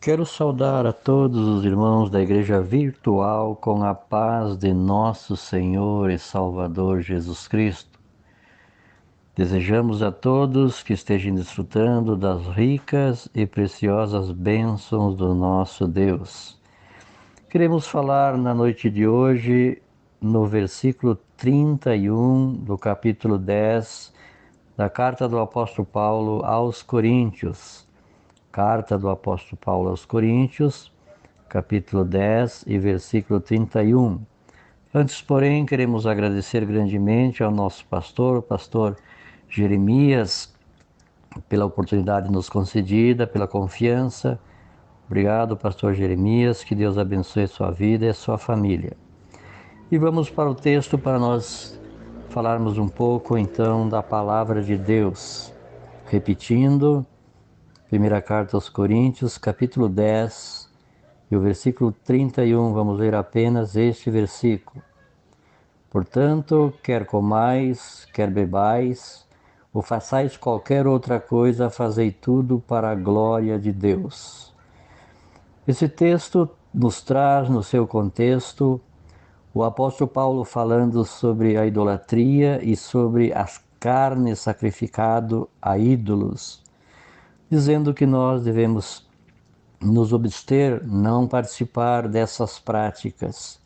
Quero saudar a todos os irmãos da Igreja Virtual com a paz de nosso Senhor e Salvador Jesus Cristo. Desejamos a todos que estejam desfrutando das ricas e preciosas bênçãos do nosso Deus. Queremos falar na noite de hoje no versículo 31 do capítulo 10 da carta do apóstolo Paulo aos Coríntios. Carta do apóstolo Paulo aos Coríntios, capítulo 10 e versículo 31. Antes, porém, queremos agradecer grandemente ao nosso pastor, o pastor Jeremias, pela oportunidade nos concedida, pela confiança. Obrigado, pastor Jeremias, que Deus abençoe a sua vida e a sua família. E vamos para o texto para nós falarmos um pouco, então, da palavra de Deus. Repetindo, primeira carta aos Coríntios, capítulo 10, e o versículo 31, vamos ler apenas este versículo. Portanto, quer comais, quer bebais, ou façais qualquer outra coisa, fazei tudo para a glória de Deus. Esse texto nos traz, no seu contexto, o apóstolo Paulo falando sobre a idolatria e sobre as carnes sacrificado a ídolos, dizendo que nós devemos nos abster, não participar dessas práticas.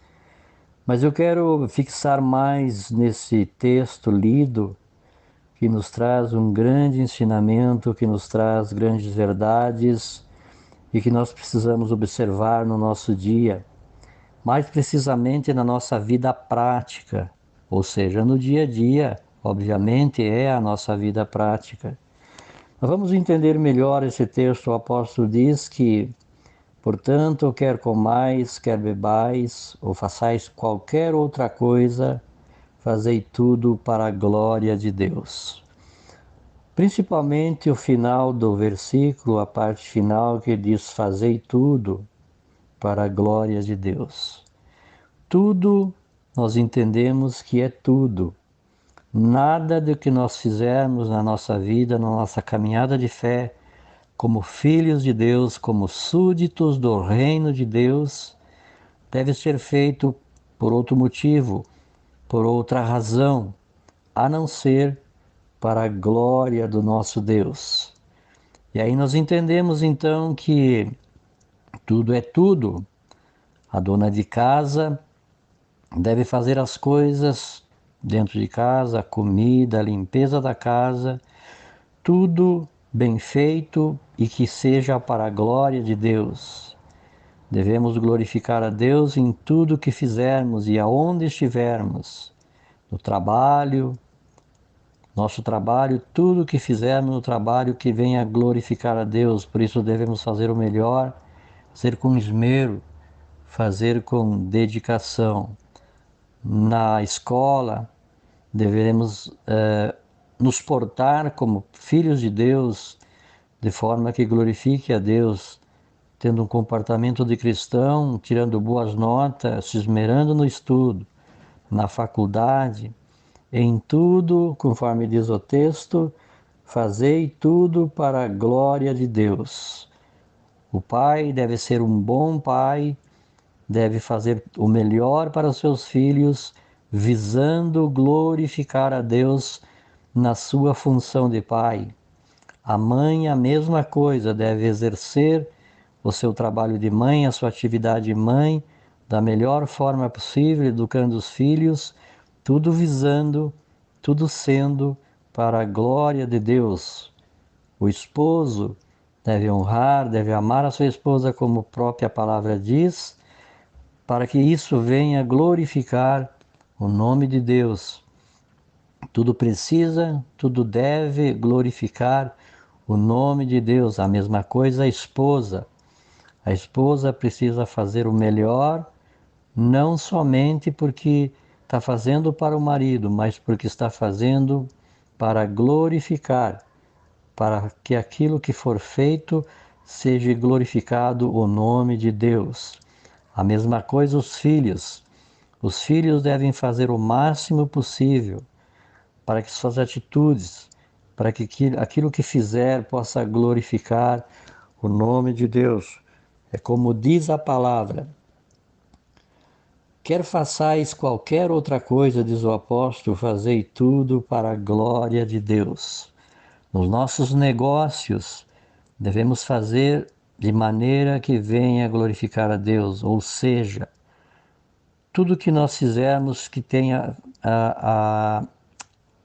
Mas eu quero fixar mais nesse texto lido, que nos traz um grande ensinamento, que nos traz grandes verdades e que nós precisamos observar no nosso dia, mais precisamente na nossa vida prática, ou seja, no dia a dia, obviamente é a nossa vida prática. Nós vamos entender melhor esse texto. O apóstolo diz que, portanto, quer comais, quer bebais, ou façais qualquer outra coisa, fazei tudo para a glória de Deus. Principalmente o final do versículo, a parte final que diz: fazei tudo para a glória de Deus. Tudo nós entendemos que é tudo. Nada do que nós fizermos na nossa vida, na nossa caminhada de fé, como filhos de Deus, como súditos do reino de Deus, deve ser feito por outro motivo, por outra razão, a não ser para a glória do nosso Deus. E aí nós entendemos então que tudo é tudo. A dona de casa deve fazer as coisas dentro de casa, a comida, a limpeza da casa, tudo bem feito e que seja para a glória de Deus. Devemos glorificar a Deus em tudo que fizermos e aonde estivermos, no trabalho, nosso trabalho, tudo que fizermos no trabalho que venha glorificar a Deus. Por isso devemos fazer o melhor, fazer com esmero, fazer com dedicação. Na escola, devemos nos portar como filhos de Deus, de forma que glorifique a Deus, tendo um comportamento de cristão, tirando boas notas, se esmerando no estudo, na faculdade, em tudo, conforme diz o texto, fazei tudo para a glória de Deus. O pai deve ser um bom pai, deve fazer o melhor para os seus filhos, visando glorificar a Deus na sua função de pai. A mãe, a mesma coisa, deve exercer o seu trabalho de mãe, a sua atividade de mãe, da melhor forma possível, educando os filhos, tudo visando, tudo sendo para a glória de Deus. O esposo deve honrar, deve amar a sua esposa como a própria palavra diz, para que isso venha glorificar o nome de Deus. Tudo precisa, tudo deve glorificar o nome de Deus. A mesma coisa a esposa. A esposa precisa fazer o melhor, não somente porque está fazendo para o marido, mas porque está fazendo para glorificar, para que aquilo que for feito seja glorificado o nome de Deus. A mesma coisa os filhos. Os filhos devem fazer o máximo possível para que suas atitudes, para que aquilo que fizer possa glorificar o nome de Deus. É como diz a palavra: quer façais qualquer outra coisa, diz o apóstolo, fazei tudo para a glória de Deus. Nos nossos negócios, devemos fazer de maneira que venha glorificar a Deus, ou seja, tudo que nós fizermos que tenha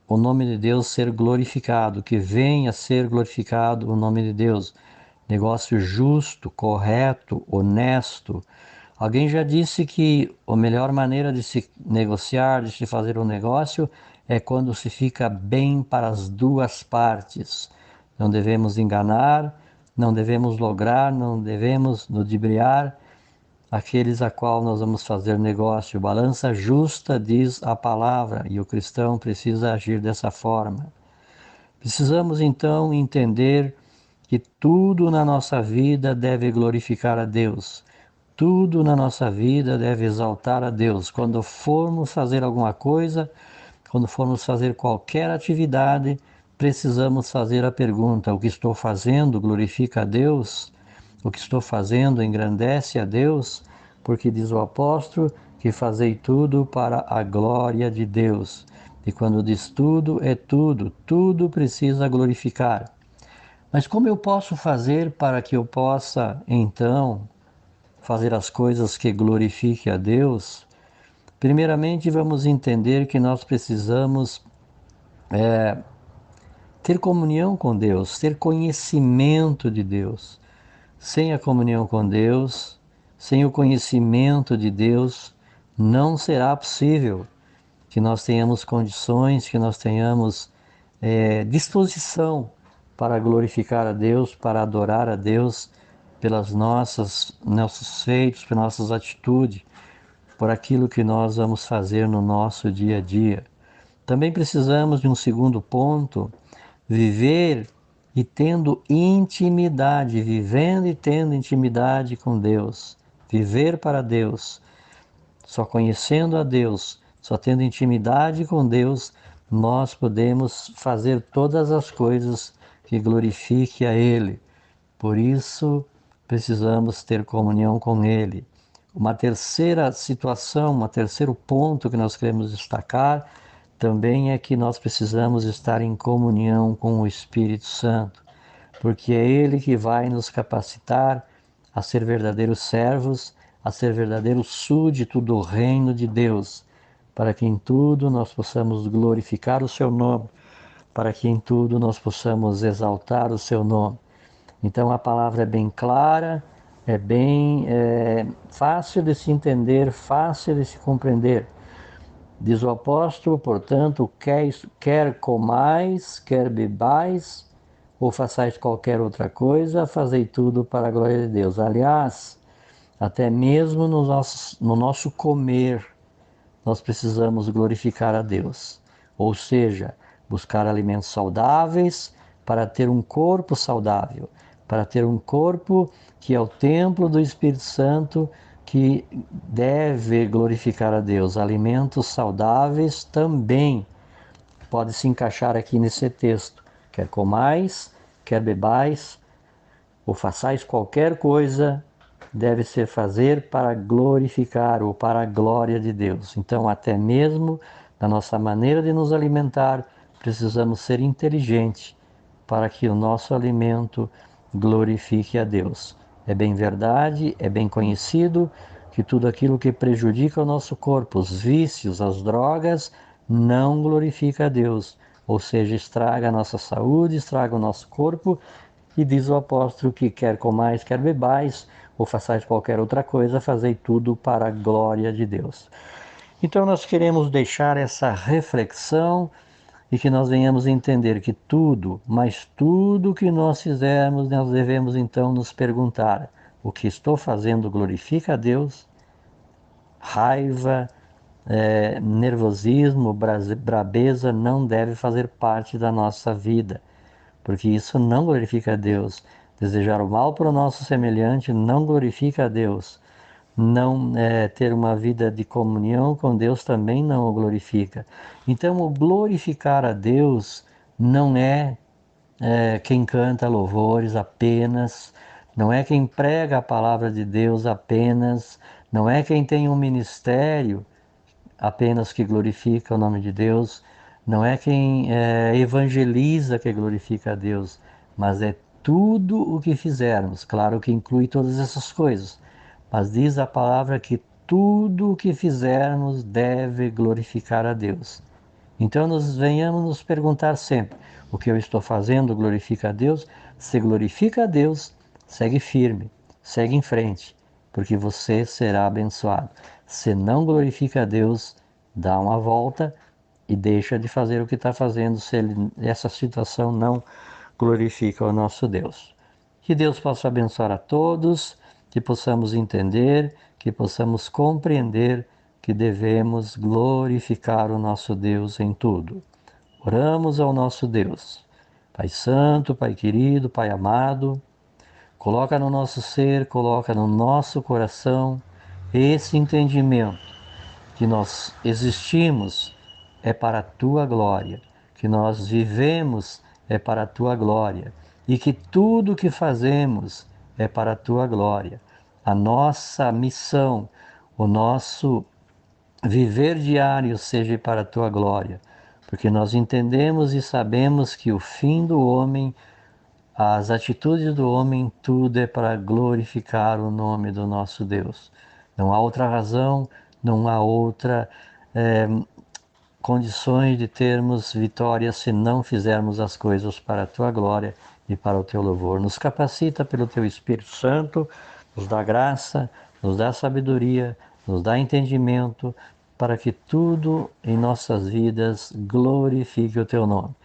o nome de Deus ser glorificado, que venha a ser glorificado o nome de Deus. Negócio justo, correto, honesto. Alguém já disse que a melhor maneira de se negociar, de se fazer um negócio, é quando se fica bem para as duas partes. Não devemos enganar, não devemos lograr, não devemos ludibriar aqueles a qual nós vamos fazer negócio. Balança justa, diz a palavra, e o cristão precisa agir dessa forma. Precisamos então entender que tudo na nossa vida deve glorificar a Deus. Tudo na nossa vida deve exaltar a Deus. Quando formos fazer alguma coisa, quando formos fazer qualquer atividade, precisamos fazer a pergunta: o que estou fazendo glorifica a Deus? O que estou fazendo engrandece a Deus? Porque diz o apóstolo que fazei tudo para a glória de Deus. E quando diz tudo, é tudo, tudo precisa glorificar. Mas como eu posso fazer para que eu possa, então, fazer as coisas que glorifiquem a Deus? Primeiramente, vamos entender que nós precisamos ter comunhão com Deus, ter conhecimento de Deus. Sem a comunhão com Deus, sem o conhecimento de Deus, não será possível que nós tenhamos condições, que nós tenhamos disposição para glorificar a Deus, para adorar a Deus pelas nossos feitos, pelas nossas atitudes, por aquilo que nós vamos fazer no nosso dia a dia. Também precisamos de um segundo ponto: viver e tendo intimidade, vivendo e tendo intimidade com Deus. Viver para Deus, só conhecendo a Deus, só tendo intimidade com Deus, nós podemos fazer todas as coisas que glorifiquem a Ele. Por isso, precisamos ter comunhão com Ele. Uma terceira situação, um terceiro ponto que nós queremos destacar também é que nós precisamos estar em comunhão com o Espírito Santo, porque é Ele que vai nos capacitar a ser verdadeiros servos, a ser verdadeiros súditos do reino de Deus, para que em tudo nós possamos glorificar o Seu nome, para que em tudo nós possamos exaltar o Seu nome. Então a palavra é bem clara, é bem fácil de se entender, fácil de se compreender. Diz o apóstolo, portanto, quer comais, quer bebais, ou façais qualquer outra coisa, fazei tudo para a glória de Deus. Aliás, até mesmo no nosso comer, nós precisamos glorificar a Deus. Ou seja, buscar alimentos saudáveis para ter um corpo saudável, para ter um corpo que é o templo do Espírito Santo, que deve glorificar a Deus. Alimentos saudáveis também pode se encaixar aqui nesse texto. Quer comais, quer bebais, ou façais qualquer coisa, deve ser fazer para glorificar ou para a glória de Deus. Então, até mesmo na nossa maneira de nos alimentar, precisamos ser inteligentes para que o nosso alimento glorifique a Deus. É bem verdade, é bem conhecido que tudo aquilo que prejudica o nosso corpo, os vícios, as drogas, não glorifica a Deus, ou seja, estraga a nossa saúde, estraga o nosso corpo. E diz o apóstolo que quer comais, quer bebais, ou façais qualquer outra coisa, fazei tudo para a glória de Deus. Então nós queremos deixar essa reflexão e que nós venhamos entender que tudo, mas tudo que nós fizermos, nós devemos então nos perguntar: o que estou fazendo glorifica a Deus? Raiva, nervosismo, brabeza não deve fazer parte da nossa vida, porque isso não glorifica a Deus. Desejar o mal para o nosso semelhante não glorifica a Deus. Não ter uma vida de comunhão com Deus também não o glorifica. Então, o glorificar a Deus não é quem canta louvores apenas, não é quem prega a palavra de Deus apenas, não é quem tem um ministério apenas que glorifica o nome de Deus, não é quem evangeliza que glorifica a Deus, mas é tudo o que fizermos, claro que inclui todas essas coisas, mas diz a palavra que tudo o que fizermos deve glorificar a Deus. Então nós venhamos nos perguntar sempre: o que eu estou fazendo glorifica a Deus? Se glorifica a Deus, segue firme, segue em frente, porque você será abençoado. Se não glorifica a Deus, dá uma volta e deixa de fazer o que está fazendo, se essa situação não glorifica o nosso Deus. Que Deus possa abençoar a todos, que possamos entender, que possamos compreender que devemos glorificar o nosso Deus em tudo. Oramos ao nosso Deus. Pai Santo, Pai querido, Pai amado, coloca no nosso ser, coloca no nosso coração esse entendimento que nós existimos é para a tua glória, que nós vivemos é para a tua glória e que tudo que fazemos é para a tua glória. A nossa missão, o nosso viver diário seja para a tua glória, porque nós entendemos e sabemos que o fim do homem, as atitudes do homem, tudo é para glorificar o nome do nosso Deus. Não há outra razão, não há outra condições de termos vitória se não fizermos as coisas para a tua glória e para o teu louvor. Nos capacita pelo teu Espírito Santo, nos dá graça, nos dá sabedoria, nos dá entendimento, para que tudo em nossas vidas glorifique o teu nome.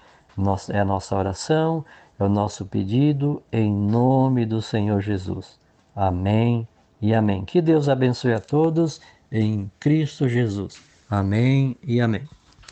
É a nossa oração, é o nosso pedido, em nome do Senhor Jesus. Amém e amém. Que Deus abençoe a todos em Cristo Jesus. Amém e amém.